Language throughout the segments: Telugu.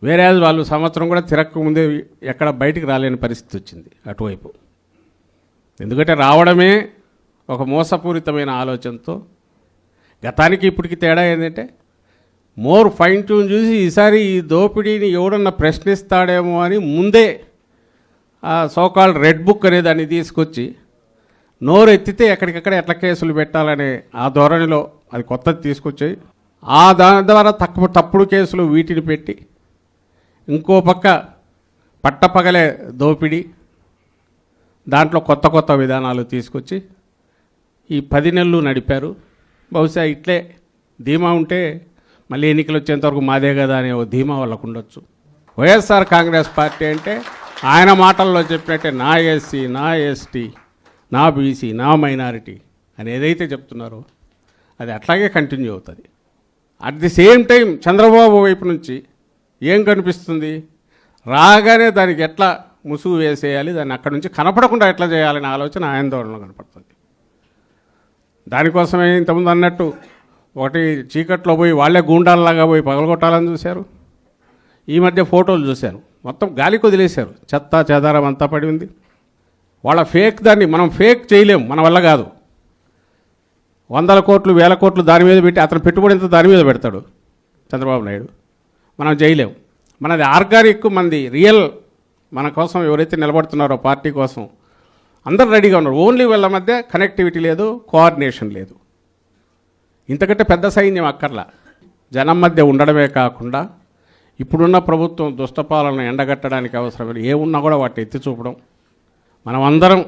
వేరే వాళ్ళు సంవత్సరం కూడా తిరగకముందే ఎక్కడ బయటికి రాలేని పరిస్థితి వచ్చింది అటువైపు. ఎందుకంటే రావడమే ఒక మోసపూరితమైన ఆలోచనతో. గతానికి ఇప్పటికి తేడా ఏంటంటే మోర్ ఫైన్ ట్యూన్ చూసి ఈసారి ఈ దోపిడీని ఎవడన్నా ప్రశ్నిస్తాడేమో అని ముందే ఆ సోకాల్డ్ రెడ్ బుక్ అనే దాన్ని తీసుకొచ్చి నోరు ఎత్తితే ఎక్కడికక్కడ ఎట్లా కేసులు పెట్టాలనే ఆ ధోరణిలో అది కొత్తది తీసుకొచ్చాయి. దాని ద్వారా తప్పుడు కేసులు వీటిని పెట్టి ఇంకో పక్క పట్టపగలే దోపిడీ, దాంట్లో కొత్త కొత్త విధానాలు తీసుకొచ్చి ఈ 10 నెలలు నడిపారు. బహుశా ఇట్లే ధీమా ఉంటే మళ్ళీ ఎన్నికలు వచ్చేంతవరకు మాదే కదా అనే ఓ ధీమా వాళ్ళకు ఉండొచ్చు. వైఎస్ఆర్ కాంగ్రెస్ పార్టీ అంటే ఆయన మాటల్లో చెప్పినట్టే నా ఎస్సీ, నా ఎస్టీ, నా బీసీ, నా మైనారిటీ అని ఏదైతే చెప్తున్నారో అది అట్లాగే కంటిన్యూ అవుతుంది. At the same time Chandrababu వైపు నుంచి ఏం కనిపిస్తుంది, రాగానే దానికి ఎట్లా ముసుగు వేసేయాలి, దాన్ని అక్కడి నుంచి కనపడకుండా ఎట్లా చేయాలనే ఆలోచన ఆందోళనలో కనపడుతుంది. దానికోసమే ఇంతకుముందు అన్నట్టు ఒకటి చీకట్లో పోయి వాళ్ళే గూండాల్లాగా పోయి పగలగొట్టాలని చూశారు. ఈ మధ్య ఫోటోలు చూశాను, మొత్తం గాలికి వదిలేశారు, చెత్త చెదారం అంతా పడి ఉంది. వాళ్ళ ఫేక్ దాన్ని మనం ఫేక్ చేయలేము, మన వల్ల కాదు. 100 కోట్లు 1000 కోట్లు దాని మీద పెట్టి అతను పెట్టుబడి ఎంత దాని మీద పెడతాడు చంద్రబాబు నాయుడు. మనం చేయలేము. మనది ఆర్గానిక్, మనది రియల్. మన కోసం ఎవరైతే నిలబడుతున్నారో పార్టీ కోసం అందరూ రెడీగా ఉన్నారు. ఓన్లీ వీళ్ళ మధ్య కనెక్టివిటీ లేదు, కోఆర్డినేషన్ లేదు. ఇంతకంటే పెద్ద సైన్యం అక్కర్లా. జనం మధ్య ఉండడమే కాకుండా ఇప్పుడున్న ప్రభుత్వం దుష్టపాలన ఎండగట్టడానికి అవసరమైన ఏమున్నా కూడా వాటిని ఎత్తి చూపడం, మనం అందరం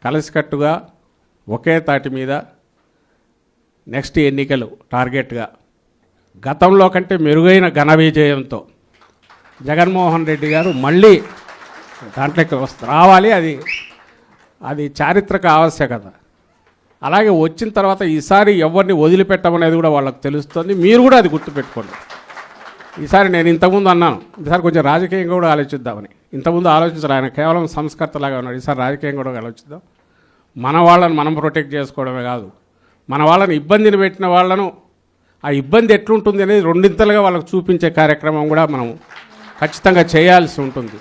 కలిసికట్టుగా ఒకే తాటి మీద నెక్స్ట్ ఎన్నికలు టార్గెట్గా గతంలో కంటే మెరుగైన ఘన విజయంతో జగన్మోహన్ రెడ్డి గారు మళ్ళీ దాంట్లోకి రావాలి. అది చారిత్రక ఆవశ్యకత. అలాగే వచ్చిన తర్వాత ఈసారి ఎవరిని వదిలిపెట్టమనేది కూడా వాళ్ళకి తెలుస్తుంది. మీరు కూడా అది గుర్తుపెట్టుకోండి. ఈసారి నేను ఇంతకుముందు అన్నాను, ఈసారి కొంచెం రాజకీయంగా కూడా ఆలోచిద్దామని. ఇంతకుముందు ఆలోచించారు, ఆయన కేవలం సంస్కర్తలాగా ఉన్నాడు. ఈసారి రాజకీయంగా కూడా ఆలోచిద్దాం. మన వాళ్ళని మనం ప్రొటెక్ట్ చేసుకోవడమే కాదు, మన వాళ్ళని ఇబ్బందిని పెట్టిన వాళ్ళను ఆ ఇబ్బంది ఎట్లుంటుంది అనేది రెండింతలుగా వాళ్ళకు చూపించే కార్యక్రమం కూడా మనం ఖచ్చితంగా చేయాల్సి ఉంటుంది.